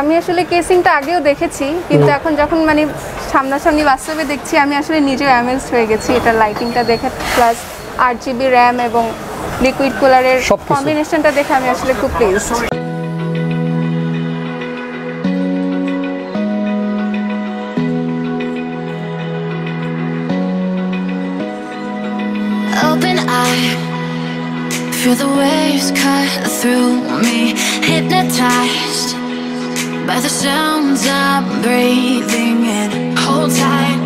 আমি আসলে কেসিংটা আগেও দেখেছি, কিন্তু এখন যখন মানে সামনাসামনি বাস্তবে দেখছি আমি আসলে নিজেও অ্যামেজড হয়ে গেছি এটা লাইটিংটা দেখে, প্লাস 8GB র্যাম এবং লিকুইড কুলারের কম্বিনেশনটা দেখে আমি আসলে খুব pleased. Open eye, feel the waves cut through me, hypnotized by the sounds I'm breathing in. Hold tight,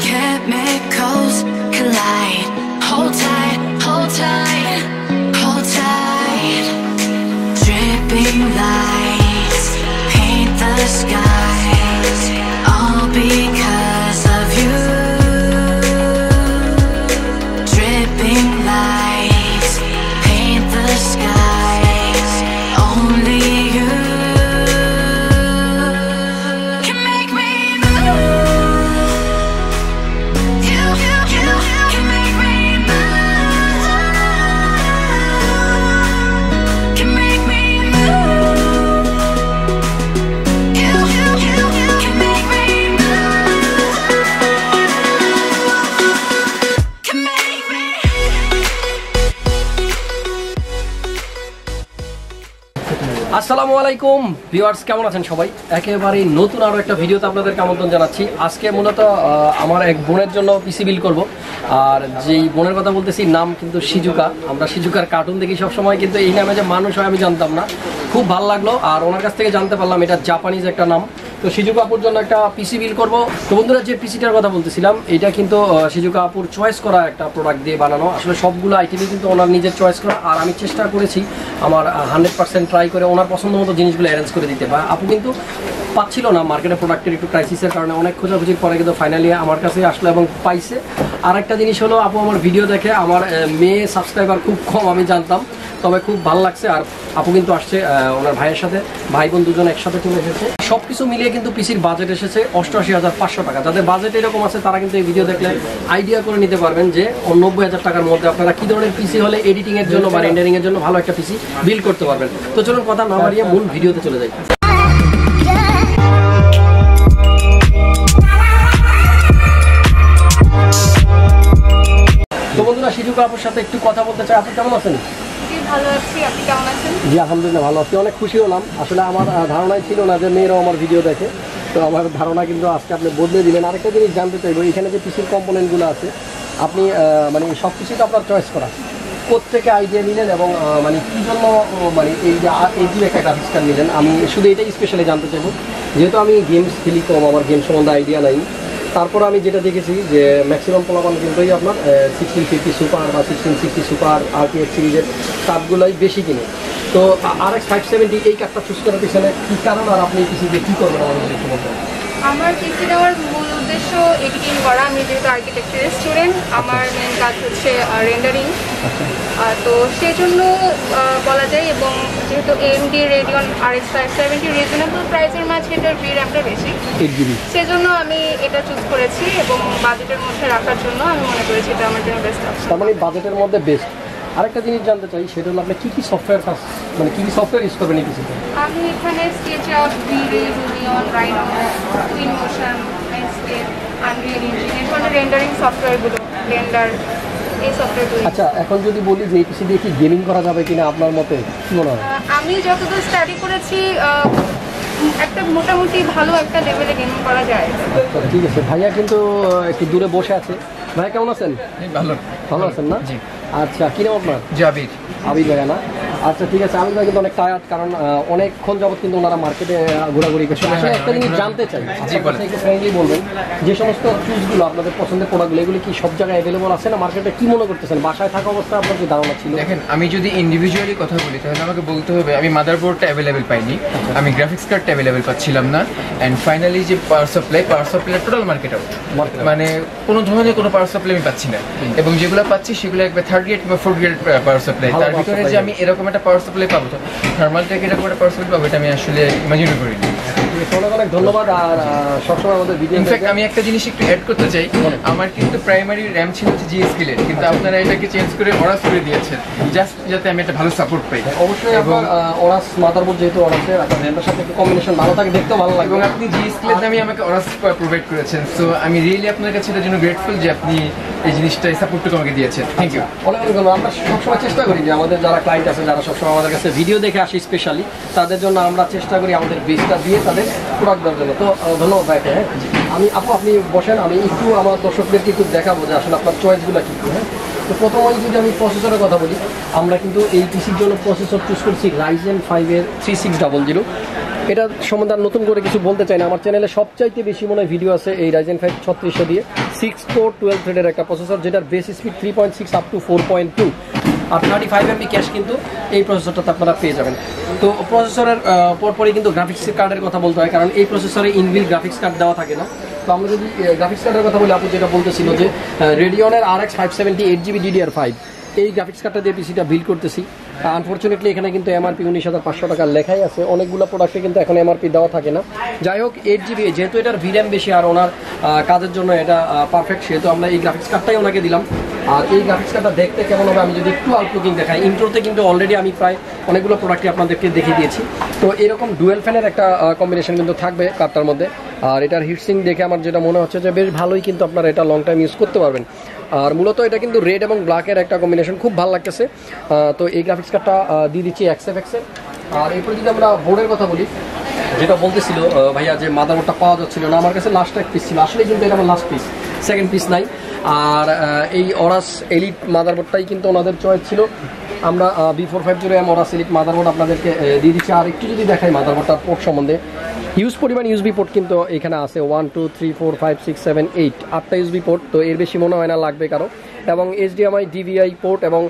chemicals collide. Hold tight, hold tight, hold tight. Dripping lights paint the skies, all because of you. Dripping lights paint the skies, only you can make me move. You can make me move. Can make me move. You can make me move. Can make me. আসসালামু আলাইকুম viewers, কেমন আছেন সবাই? একেবারে নতুন আরো একটা ভিডিওতে আপনাদেরকে আমন্ত্রণ জানাচ্ছি। আজকে মূলত আমার এক বোনের জন্য পিসি বিল করব, আর যেই বোনের কথা বলতেছি নাম কিন্তু শিজুকা। আমরা শিজুকার কার্টুন দেখি সবসময়, কিন্তু এই নামে যে মানুষ হয় আমি জানতাম না। খুব ভালো লাগলো, আর ওনার কাছ থেকে জানতে পারলাম এটা জাপানিজ একটা নাম। তো শিজুকা আপুর জন্য একটা পিসি বিল করব। তো বন্ধুরা, যে পিসিটার কথা বলতেছিলাম এটা কিন্তু শিজুকা আপুর চয়েস করা একটা প্রোডাক্ট দিয়ে বানানো। আসলে সবগুলো আইটেমই কিন্তু ওনার নিজের চয়েস করা, আর আমি চেষ্টা করেছি আমার 100% ট্রাই করে ওনার পছন্দ মতো জিনিসগুলো অ্যারেঞ্জ করে দিতে। বা আপু কিন্তু পাচ্ছিল না, মার্কেটে প্রোডাক্টের একটু ক্রাইসিসের কারণে অনেক খোঁজাখুঁজির পরে কিন্তু ফাইনালি আমার কাছে আসলো এবং পাইছে। আর একটা জিনিস হলো, আপু আমার ভিডিও দেখে আমার মেয়ে সাবস্ক্রাইবার খুব কম আমি জানতাম, তবে খুব ভালো লাগছে। আর আপু কিন্তু আসছে ওনার ভাইয়ের সাথে, ভাই বোন দুজন একসাথে চলে এসেছে। সব কিছু মিলিয়ে কিন্তু পিসির বাজেট এসেছে 88,500 টাকা। যাদের বাজেট এরকম আছে তারা কিন্তু এই ভিডিও দেখলে আইডিয়া করে নিতে পারবেন যে 90,000 টাকার মধ্যে আপনারা কী ধরনের পিসি হলে এডিটিংয়ের জন্য বা রেন্ডারিংয়ের জন্য ভালো একটা পিসি বিল্ড করতে পারবেন। তো চলুন কথা না বাড়িয়ে মূল ভিডিওতে চলে যাই। তো বন্ধুরা, শিজুকা আপুর সাথে একটু কথা বলতে চাই। আপনি কেমন আছেন? ভালো আছি, আপনি কেমন আছেন? জি আলহামদুলিল্লাহ ভালো আছি, অনেক খুশি হলাম। আসলে আমার ধারণাই ছিল না যে মেয়েরাও আমার ভিডিও দেখে, তো আমার ধারণা কিন্তু আজকে আপনি বদলে দিলেন। আরেকটা জিনিস জানতে চাইবো, এখানে যে পিসির কম্পোনেন্টগুলো আছে আপনি মানে সব কিছুই তো আপনার চয়েস করা, কোত্থেকে আইডিয়া নিলেন এবং মানে কী জন্য মানে এই যে একটা গ্রাফিক্স কার্ড নিলেন? আমি শুধু এটাই স্পেশালি জানতে চাইবো, যেহেতু আমি গেমস খেলি কম, আমার গেম সম্বন্ধে আইডিয়া নাই। তারপর আমি যেটা দেখেছি যে ম্যাক্সিমাম পোলাপান কিন্তু আপনার 1650 সুপার বা 1660 সুপার RTX সিরিজের কার্ডগুলোই বেশি কিনে। তো RX 570 এই কার্ডটা চুজ করার পিছনে কী কারণ, আর আপনি পিসি দিয়ে কী করবেন আমাদের একটু বলবেন? আমার পিসি দেওয়ার মূল উদ্দেশ্য এডিটিং করা। আমি যেহেতু আর্কিটেকচারের স্টুডেন্ট, আমার মেন কাজ হচ্ছে রেন্ডারিং, তো সেই জন্য বলা যায়। এবং যেহেতু AMD Radeon RX 570 রিজনেবল প্রাইসের মাঝে এটার VRAMটা বেশি, সেজন্য আমি এটা চুজ করেছি এবং বাজেটের মধ্যে রাখার জন্য আমি মনে করেছি এটা আমার জন্য বেস্ট অপশন। তার মানে বাজেটের মধ্যে বেস্ট। আরেকটা জিনিস জানতে চাই, সেটা হলো আপনি কী কী সফটওয়্যার মানে কী কী সফটওয়্যার ইউজ করবেন এই পিসিতে? আমি এখানে SketchUp, V-Ray, Lumion, Rhino, Twinmotion, Inkscape, Unreal Engine, এই ধরনের রেন্ডারিং সফটওয়্যারগুলো, ব্লেন্ডার, এই সফটওয়্যারগুলো। আচ্ছা, এখন যদি বলি যে এই পিসি দিয়ে কি গেমিং করা যাবে কিনা আপনার মতে কী মনে হয়? আমি যতদূর স্টাডি করেছি একটা মোটামুটি ভালো একটা লেভেলে গেমিং করা যায়। ঠিক আছে, ভাইয়া কিন্তু একটু দূরে বসে আছে। ভাইয়া কেমন আছেন? ভালো ভালো আছেন না? জি। আচ্ছা, কী নাম আপনার? জাবির। আবির ভাইয়া না? আচ্ছা ঠিক আছে, আবির ভাই কিন্তু অনেক টায়ার্ড, কারণ অনেকক্ষণ যাবত কিন্তু ওনারা মার্কেটে ঘোরাঘুরি করছে। আসলে একটা জিনিস জানতে চাই, একটু ফ্রেন্ডলি বলবেন, যে সমস্ত টুলসগুলো আপনাদের পছন্দের প্রোডাক্টগুলো এগুলো কি সব জায়গায় অ্যাভেলেবল আছে না মার্কেটে? কি মনে করতেছেন বাসায় থাকা অবস্থায় আপনার কি ধারণা ছিল? দেখেন, আমি যদি ইন্ডিভিজুয়ালি কথা বলি তাহলে আমাকে বলতে হবে আমি মাদারবোর্ডটা অ্যাভেলেবেল পাইনি, আমি গ্রাফিক্স কার্ডটা অ্যাভেলেবেল পাচ্ছিলাম না, অ্যান্ড ফাইনালি যে power supply total market out, মানে কোনো ধরনের কোনো পাওয়ার সাপ্লাই আমি পাচ্ছি না, এবং যেগুলো পাচ্ছি সেগুলো একবার 3rd গ্রেড বা 4th গ্রেড পাওয়ার সাপ্লাই। তার ভিতরে যে আমি এরকম একটা পাওয়ার সাপ্লাই পাবো, থার্মালটেক এরকম একটা পাওয়ার সাপ্লাই পাবো, এটা আমি আসলে ইমাজিনও করিনি। ঠিক আছে, অনেক অনেক ধন্যবাদ। আর সবসময় আমাদের ভিডিও ইনফ্যাক্ট আমি একটা জিনিস একটু অ্যাড করতে চাই, আমার কিন্তু প্রাইমারি র্যাম ছিল হচ্ছে জিএসকেলের, কিন্তু আপনারা এটাকে চেঞ্জ করে অরাস করে দিয়েছেন জাস্ট যাতে আমি একটা ভালো সাপোর্ট পাই। অবশ্যই আপনার অরাস মাদারবোর্ড যেহেতু অরাসের, আপনার র্যামের সাথে একটু কম্বিনেশন ভালো থাকে, দেখতেও ভালো লাগে এবং আপনি জিএসকেলের দামে আমাকে অরাস প্রোভাইড করেছেন, সো আমি রিয়েলি আপনার কাছে এটার জন্য গ্রেটফুল যে আপনি এই জিনিসটা এই সাপোর্টটুকু আমাকে দিয়েছেন। Thank you. অনেক অনেক ধন্যবাদ। আমরা সবসময় চেষ্টা করি যে আমাদের যারা ক্লায়েন্ট আছে, যারা সবসময় আমাদের কাছে ভিডিও দেখে আসি স্পেশালি, তাদের জন্য আমরা চেষ্টা করি আমাদের বেসটা দিয়ে তাদের প্রোডাক্ট দেওয়ার জন্য। তো ধন্যবাদ ভাইকে। হ্যাঁ, আপনি বসেন, আমি একটু আমার দর্শকদেরকে একটু দেখাবো যে আসলে আপনার চয়েসগুলো কী। হ্যাঁ, তো প্রথমে যদি আমি প্রসেসরের কথা বলি, আমরা কিন্তু এই পিসির জন্য প্রসেসর চুজ করছি Ryzen5 এর 3600। এটা সম্বন্ধে আর নতুন করে কিছু বলতে চাই না, আমার চ্যানেলে সবচাইতে বেশি মনে হয় ভিডিও আছে এই Ryzen5 3600 দিয়ে। 6 কোর 12 থ্রেডের একটা প্রসেসর, যেটার বেস স্পিড 3.6 আপ টু 4.2, আর 35 MB ক্যাশ কিন্তু এই প্রসেসরটাতে আপনারা পেয়ে যাবেন। তো প্রসেসরের পরপরই কিন্তু গ্রাফিক্স কার্ডের কথা বলতে হয়, কারণ এই প্রসেসরে ইনবিল্ট গ্রাফিক্স কার্ড দেওয়া থাকে না। তো আমরা যদি গ্রাফিক্স কার্ডের কথা বলি, আপনি যেটা বলতেছিল যে রেডিয়নের RX 570 8GB DDR5 এই গ্রাফিক্স কার্ডটা দিয়ে পিসিটা বিল্ড করতেছি। আনফর্চুনেটলি এখানে কিন্তু এমআরপি 19,500 টাকা লেখাই আছে, অনেকগুলো প্রোডাক্টে কিন্তু এখন এমআরপি দেওয়া থাকে না। যাই হোক, 8GB যেহেতু এটার ভিরাম বেশি আর ওনার কাজের জন্য এটা পারফেক্ট, সেহেতু আমরা এই গ্রাফিক্স কার্ডটাই ওনাকে দিলাম। আর এই গ্রাফিক্স কার্ডটা দেখতে কেমন হবে আমি যদি একটু আউটলুকিং দেখাই, ইন্ট্রোতে কিন্তু অলরেডি আমি প্রায় অনেকগুলো প্রোডাক্টই আপনাদেরকে দেখিয়ে দিয়েছি। তো এরকম ডুয়েল ফ্যানের একটা কম্বিনেশন কিন্তু থাকবে কার্ডটার মধ্যে। আর এটার হিটসিং দেখে আমার যেটা মনে হচ্ছে যে বেশ ভালোই, কিন্তু আপনারা এটা লং টাইম ইউজ করতে পারবেন। আর মূলত এটা কিন্তু রেড এবং ব্ল্যাকের একটা কম্বিনেশন, খুব ভালো লাগতেছে। তো এই গ্রাফিক্স কার্ডটা দিয়ে দিচ্ছি XFX-এর। আর এরপরে যদি আমরা বোর্ডের কথা বলি, যেটা বলতেছিল ভাইয়া যে মাদারবোর্ডটা পাওয়া যাচ্ছিল না, আমার কাছে লাস্ট এক পিস ছিল, আসলে কিন্তু এটা আমার লাস্ট পিস, সেকেন্ড পিস নাই। আর এই অরাস এলিট মাদারবোর্ডটাই কিন্তু ওনাদের চয়েস ছিল। আমরা B450M অরাস এলিট মাদারবোর্ড আপনাদেরকে দিয়ে দিচ্ছি। আর একটু যদি দেখাই মাদারবোর্ডটার পোর্ট সম্বন্ধে, হিউজ পরিমাণ ইউএসবি পোর্ট কিন্তু এখানে আছে 1 2 3 4 5 6 7 8 8টা ইউএসবি পোর্ট। তো এর বেশি মনে হয় না লাগবে কারো। এবং HDMI DVI পোর্ট, এবং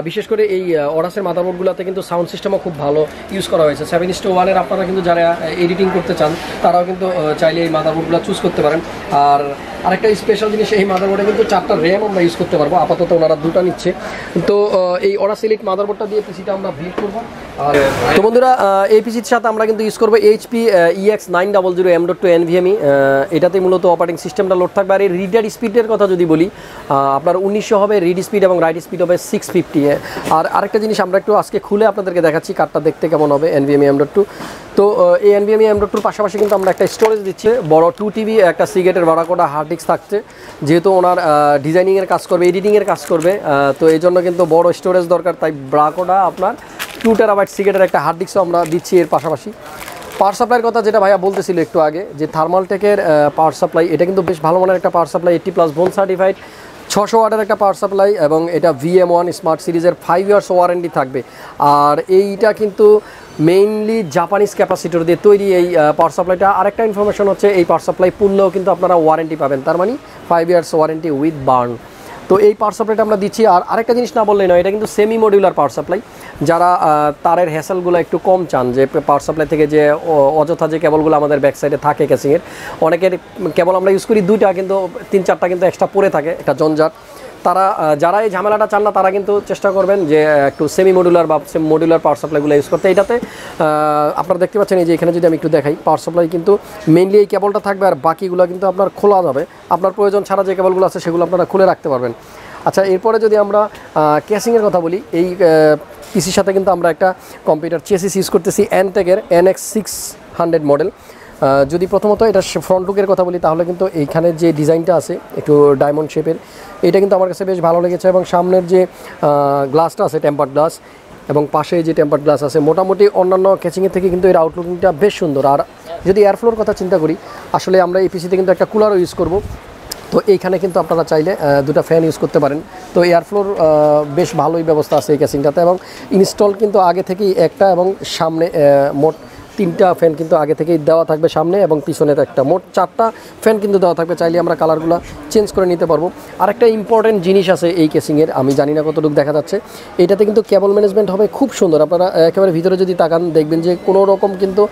বিশেষ করে এই অরাসের মাদারবোর্ডগুলোতে কিন্তু সাউন্ড সিস্টেমও খুব ভালো ইউজ করা হয়েছে। 7:1 আপনারা কিন্তু যারা এডিটিং করতে চান তারাও কিন্তু চাইলে এই মাদারবোর্ডগুলো চুজ করতে পারেন। আর আরেকটা স্পেশাল জিনিস, এই মাদারবোর্ডে কিন্তু 4টা র্যাম আমরা ইউজ করতে পারবো, আপাতত ওনারা 2টা নিচ্ছে। তো এই অরাস এলিট মাদারবোর্ডটা দিয়ে পিসিটা আমরা বিল্ড করবো। আর তো বন্ধুরা, এই পিসির সাথে আমরা কিন্তু ইউজ করবো HP EX900 M.2 NVMe। এটাতে মূলত অপারেটিং সিস্টেমটা লোড থাকবে। আর এই রিডার স্পিডের কথা যদি বলি, আপনার 1900 হবে রিড স্পিড এবং রাইট স্পিড হবে 650। আর আরেকটা জিনিস আমরা একটু আজকে খুলে আপনাদেরকে দেখাচ্ছি কার্ডটা দেখতে কেমন হবে NVMe M.2। তো এই NVMe M.2-র পাশাপাশি কিন্তু আমরা একটা স্টোরেজ দিচ্ছি, বড় 2TB একটা সিগেটের বারাকোডা হার্ড ডিস্ক থাকছে, যেহেতু ওনার ডিজাইনিংয়ের কাজ করবে, এডিটিংয়ের কাজ করবে। তো এই জন্য কিন্তু বড় স্টোরেজ দরকার, তাই বারাকোডা আপনার 2 TB সিগেটের একটা হার্ড ডিস্কও আমরা দিচ্ছি এর পাশাপাশি। পাওয়ার সাপ্লাইয়ের কথা যেটা ভাইয়া বলতেছিল একটু আগে, যে থার্মালটেকের পাওয়ার সাপ্লাই, এটা কিন্তু বেশ ভালো মানের একটা পাওয়ার সাপ্লাই, 80+ ভোল্ট সার্টিফাইড, 600 ওয়াটের একটা পাওয়ার সাপ্লাই, এবং এটা VM1 স্মার্ট সিরিজের 5 ইয়ার্স ওয়ারেন্টি থাকবে। আর এইটা কিন্তু মেইনলি জাপানিজ ক্যাপাসিটর দিয়ে তৈরি এই পাওয়ার সাপ্লাইটা। আরেকটা ইনফরমেশন হচ্ছে, এই পাওয়ার সাপ্লাই পুনলেও কিন্তু আপনারা ওয়ারেন্টি পাবেন, তার মানে 5 ইয়ার্স ওয়ারেন্টি উইথ বার্ন। তো এই পাওয়ার সাপ্লাইটা আমরা দিচ্ছি। আর আরেকটা জিনিস না বললেই নয়, এটা কিন্তু সেমি মডিউলার পাওয়ার সাপ্লাই। যারা তারের হ্যাসেলগুলো একটু কম চান, যে পাওয়ার সাপ্লাই থেকে যে অযথা যে কেবলগুলো আমাদের ব্যাক সাইডে থাকে ক্যাসিংয়ের, অনেকের কেবল আমরা ইউজ করি 2টা, কিন্তু 3-4টা কিন্তু এক্সট্রা পড়ে থাকে, একটা জঞ্জাট। তারা যারা এই ঝামেলাটা চান না, তারা কিন্তু চেষ্টা করবেন যে একটু সেমি মডিউলার বা মডিউলার পাওয়ার সাপ্লাইগুলো ইউজ করতে। এটাতে আপনারা দেখতে পাচ্ছেন, এই যে এখানে যদি আমি একটু দেখাই, পাওয়ার সাপ্লাই কিন্তু মেইনলি এই কেবলটা থাকবে, আর বাকিগুলো কিন্তু আপনার খোলা যাবে। আপনার প্রয়োজন ছাড়া যে কেবলগুলো আছে সেগুলো আপনারা খুলে রাখতে পারবেন। আচ্ছা, এরপরে যদি আমরা ক্যাসিংয়ের কথা বলি, এই পিসির সাথে কিন্তু আমরা একটা কম্পিউটার চেসিস ইউজ করতেছি অ্যানটেকের NX 600 মডেল। যদি প্রথমত এটা ফ্রন্ট লুকের কথা বলি, তাহলে কিন্তু এইখানে যে ডিজাইনটা আছে একটু ডায়মন্ড শেপের, এটা কিন্তু আমার কাছে বেশ ভালো লেগেছে। এবং সামনের যে গ্লাসটা আছে টেম্পার্ড গ্লাস, এবং পাশে যে টেম্পার্ড গ্লাস আছে, মোটামুটি অন্যান্য ক্যাচিংয়ের থেকে কিন্তু এর আউটলুকিংটা বেশ সুন্দর। আর যদি এয়ারফ্লোর কথা চিন্তা করি, আসলে আমরা এই পিসিতে কিন্তু একটা কুলারও ইউজ করব। তো এইখানে কিন্তু আপনারা চাইলে 2টা ফ্যান ইউজ করতে পারেন। তো এয়ারফ্লোর বেশ ভালোই ব্যবস্থা আছে এই ক্যাসিংটাতে, এবং ইনস্টল কিন্তু আগে থেকেই একটা, এবং সামনে মোট 3টা ফ্যান কিন্তু আগে থেকেই দেওয়া থাকবে সামনে, এবং পিছনের একটা, মোট 4টা ফ্যান কিন্তু দেওয়া থাকবে। চাইলে আমরা কালারগুলো চেঞ্জ করে নিতে পারবো। আরেকটা ইম্পর্টেন্ট জিনিস আছে এই কেসিংয়ের, আমি জানি না কতটুকু দেখা যাচ্ছে, এটাতে কিন্তু কেবল ম্যানেজমেন্ট হবে খুব সুন্দর। আপনারা একেবারে ভিতরে যদি তাকান, দেখবেন যে কোনো রকম কিন্তু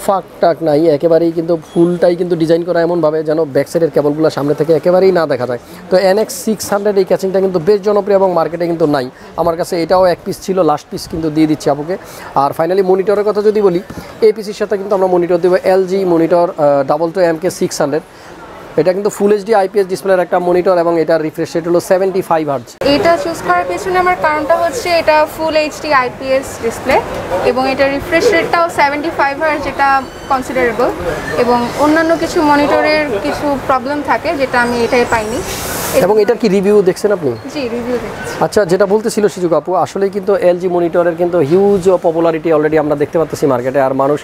ফাঁক টাক নাই, একেবারেই কিন্তু ফুলটাই কিন্তু ডিজাইন করা এমনভাবে যেন ব্যাক সাইডের কেবলগুলো সামনে থেকে একেবারেই না দেখা যায়। তো NX 600 এই ক্যাচিংটা কিন্তু বেশ জনপ্রিয়, এবং মার্কেটে কিন্তু নাই। আমার কাছে এটাও এক পিস ছিল, লাস্ট পিস কিন্তু দিয়ে দিচ্ছি আপুকে। আর ফাইনালি মনিটরের কথা যদি বলি, এই পিসির সাথে কিন্তু আমরা মনিটর দেবো এলজি মনিটর 22MK600। এটা কিন্তু ফুল এইচডি আইপিএস ডিসপ্লের একটা মনিটর এবং এটার রিফ্রেশ রেট হলো 75 হার্টজ। এটা চুজ করার পেছনে আমার কারণটা হচ্ছে এটা ফুল এইচডি আইপিএস ডিসপ্লে এবং এটা রিফ্রেশ রেটটাও 75 হার্টজ, যেটা কনসিডারেবল। এবং অন্যান্য কিছু মনিটরের কিছু প্রবলেম থাকে যেটা আমি এটাই পাইনি। এবং এটার কি রিভিউ দেখছেন আপনি? জি, রিভিউ দেখেছি। আচ্ছা, যেটা বলতেছিল সুযোগ আপু, আসলেই কিন্তু এলজি মনিটরের কিন্তু হিউজ পপুলারিটি অলরেডি আমরা দেখতে পাচ্ছি মার্কেটে। আর মানুষ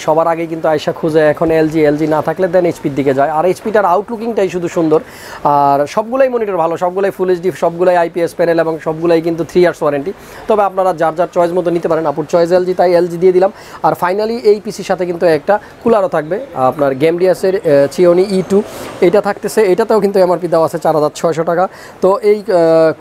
সবার আগে কিন্তু আয়সা খুঁজে এখন এলজি না থাকলে দেন এইচপির দিকে যায়। আর এইচপিটার আউটলুকিংটাই শুধু সুন্দর, আর সবগুলাই মনিটর ভালো, সবগুলাই ফুল এইচডি, সবগুলাই আইপিএস প্যানেল এবং সবগুলাই কিন্তু 3 ইয়ার্স ওয়ারেন্টি। তবে আপনারা যার চয়েস মতো নিতে পারেন। আপুর চয়েস এলজি, তাই এলজি দিয়ে দিলাম। আর ফাইনালি এই পিসির সাথে কিন্তু একটা কুলারও থাকবে, আপনার গেমডিয়াসের চিওনি E2 এটা থাকতেছে। এটাতেও কিন্তু এমআরপি দেওয়া আছে 4600 টাকা। তো এই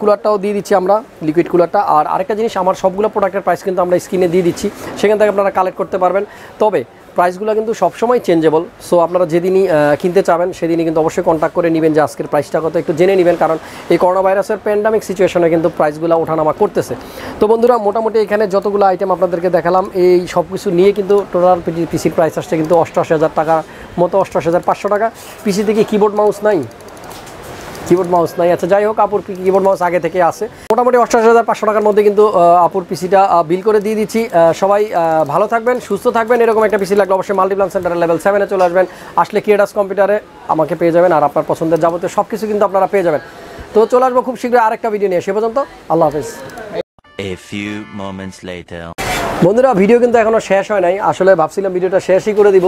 কুলারটাও দিয়ে দিচ্ছি আমরা, লিকুইড কুলারটা। আর আরেকটা জিনিস, আমার সবগুলো প্রোডাক্টের প্রাইস কিন্তু আমরা স্ক্রিনে দিয়ে দিচ্ছি, সেখান থেকে আপনারা কালেক্ট করতে পারবেন। তবে প্রাইসগুলো কিন্তু সবসময় চেঞ্জেবল। সো আপনারা যেদিনই কিনতে চাবেন সেদিনই কিন্তু অবশ্যই কন্ট্যাক্ট করে নেবেন যে আজকের প্রাইসটা কত, একটু জেনে নেবেন, কারণ এই করোনা ভাইরাসের প্যান্ডামিক সিচুয়েশনে কিন্তু প্রাইসগুলো ওঠানামা করতেছে। তো বন্ধুরা, মোটামুটি এখানে যতগুলো আইটেম আপনাদেরকে দেখালাম, এই সব কিছু নিয়ে কিন্তু টোটাল পিসির প্রাইস আসছে কিন্তু 88,000 টাকার মতো, 88,500 টাকা। পিসি থেকে কিবোর্ড মাউস নাই, আচ্ছা যাই হোক, আপুর কিবোর্ড মাউস আগে থেকে আছে। মোটামুটি 88,500 টাকার মধ্যে কিন্তু আপুর পিসিটা বিল করে দিয়ে দিচ্ছি। সবাই ভালো থাকবেন, সুস্থ থাকবেন। এরকম একটা পিসি লাগলে অবশ্যই মাল্টিপ্লান সেন্টারের লেভেল 7-এ চলে আসবেন। আসলে ক্রিয়েটাস কম্পিউটারে আমাকে পেয়ে যাবেন, আর আপনার পছন্দের যাবতীয় সব কিছু কিন্তু আপনারা পেয়ে যাবেন। তো চলে আসবো খুব শীঘ্রই আরেকটা ভিডিও নিয়ে। সে পর্যন্ত আল্লাহ হাফেজ। A few moments later. বন্ধুরা, ভিডিও কিন্তু এখনও শেষ হয় নাই। আসলে ভাবছিলাম ভিডিওটা শেষই করে দিব,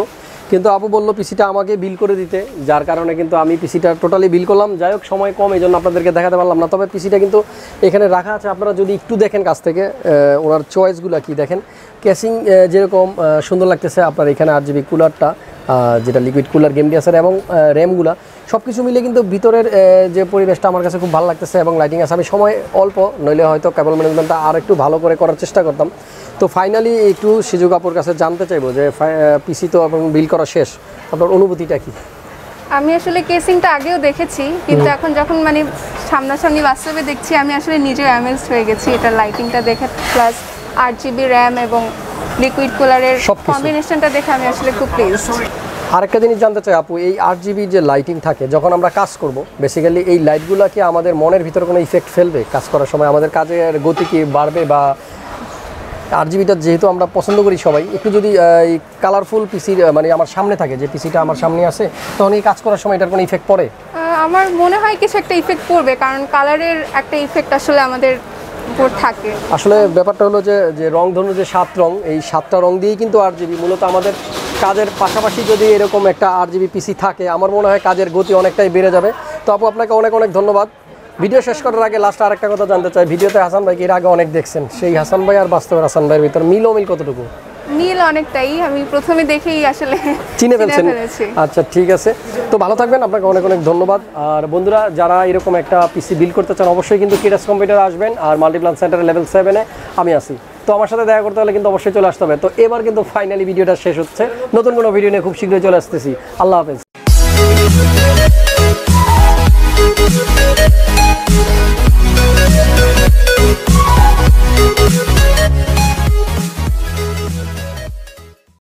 কিন্তু আপু বললো পিসিটা আমাকে বিল করে দিতে, যার কারণে কিন্তু আমি পিসিটা টোটালি বিল করলাম। যাই হোক, সময় কম, এই জন্য আপনাদেরকে দেখাতে পারলাম না। তবে পিসিটা কিন্তু এখানে রাখা আছে, আপনারা যদি একটু দেখেন কাছ থেকে ওনার চয়েসগুলো কি দেখেন। কেসিং যেরকম সুন্দর লাগতেছে, আপনার এখানে 8GB কুলারটা, যেটা লিকুইড কুলার গেমডিয়াসের, এবং র্যামগুলো সব কিছু মিলে কিন্তু ভিতরের যে পরিবেশটা আমার কাছে খুব ভালো লাগতেছে, এবং লাইটিং আছে। আমি সময় অল্প, নইলে হয়তো কেবল ম্যানেজমেন্টটা আর একটু ভালো করে করার চেষ্টা করতাম। তো ফাইনালি একটু সুযোগ আপুর কাছে জানতে চাইবো যে পিসি তো আপনার বিল করা শেষ, আপনার অনুভূতিটা কি? আমি আসলে কেসিংটা আগেও দেখেছি, কিন্তু এখন যখন মানে সামনাসামনি বাস্তবে দেখছি, আমি আসলে নিজেও অ্যামেজড হয়ে গেছি এটার লাইটিংটা দেখে, প্লাস 8GB র্যাম এবং লিকুইড কুলারের কম্বিনেশনটা দেখে আমি আসলে খুব প্লিজড। আরেকটা জিনিস জানতে চাই আপু, এই 8GB যে লাইটিং থাকে যখন আমরা কাজ করব, বেসিক্যালি এই লাইটগুলো কি আমাদের মনের ভিতরে কোনো ইফেক্ট ফেলবে কাজ করার সময়? আমাদের কাজের গতি কি বাড়বে? বা 8GBটা যেহেতু আমরা পছন্দ করি সবাই, একটু যদি এই কালারফুল পিসির মানে আমার সামনে থাকে, যে পিসিটা আমার সামনে আছে, তখন এই কাজ করার সময় এটার কোনো ইফেক্ট পড়ে? আমার মনে হয় কিছু একটা ইফেক্ট পড়বে, কারণ কালারের একটা ইফেক্ট আসলে আমাদের উপর থাকে। আসলে ব্যাপারটা হলো যে রংধনু যে 7 রং, এই 7টা রং দিয়েই কিন্তু 8GB মূলত আমাদের কাজের পাশাপাশি যদি এরকম একটা 8GB পিসি থাকে, আমার মনে হয় কাজের গতি অনেকটাই বেড়ে যাবে। তো আপু, আপনাকে অনেক অনেক ধন্যবাদ। ভিডিও শেষ করার আগে লাস্ট আরেকটা কথা জানতে চাই, ভিডিওতে হাসান ভাইকে এর আগে অনেক দেখছেন, সেই হাসান ভাই আর বাস্তবের হাসান ভাইয়ের ভিতর মিল কতটুকু? মিল অনেকটাই, আমি প্রথমে দেখেই আসলে চিনে ফেলছেন। আচ্ছা, ঠিক আছে। তো ভালো থাকবেন, আপনাকে অনেক অনেক ধন্যবাদ। আর বন্ধুরা, যারা এরকম একটা পিসি বিল করতে চান, অবশ্যই কিন্তু ক্রিয়েটাস কম্পিউটার আসবেন, আর মাল্টিপ্লান সেন্টারের লেভেল 7-এ আমি আছি। তো আমার সাথে দেখা করতে হলে কিন্তু অবশ্যই চলে আসতে হবে। তো এবার কিন্তু ফাইনালি ভিডিওটা শেষ হচ্ছে, নতুন কোনো ভিডিও নিয়ে খুব শীঘ্রই চলে আসতেছি। আল্লাহ হাফেজ।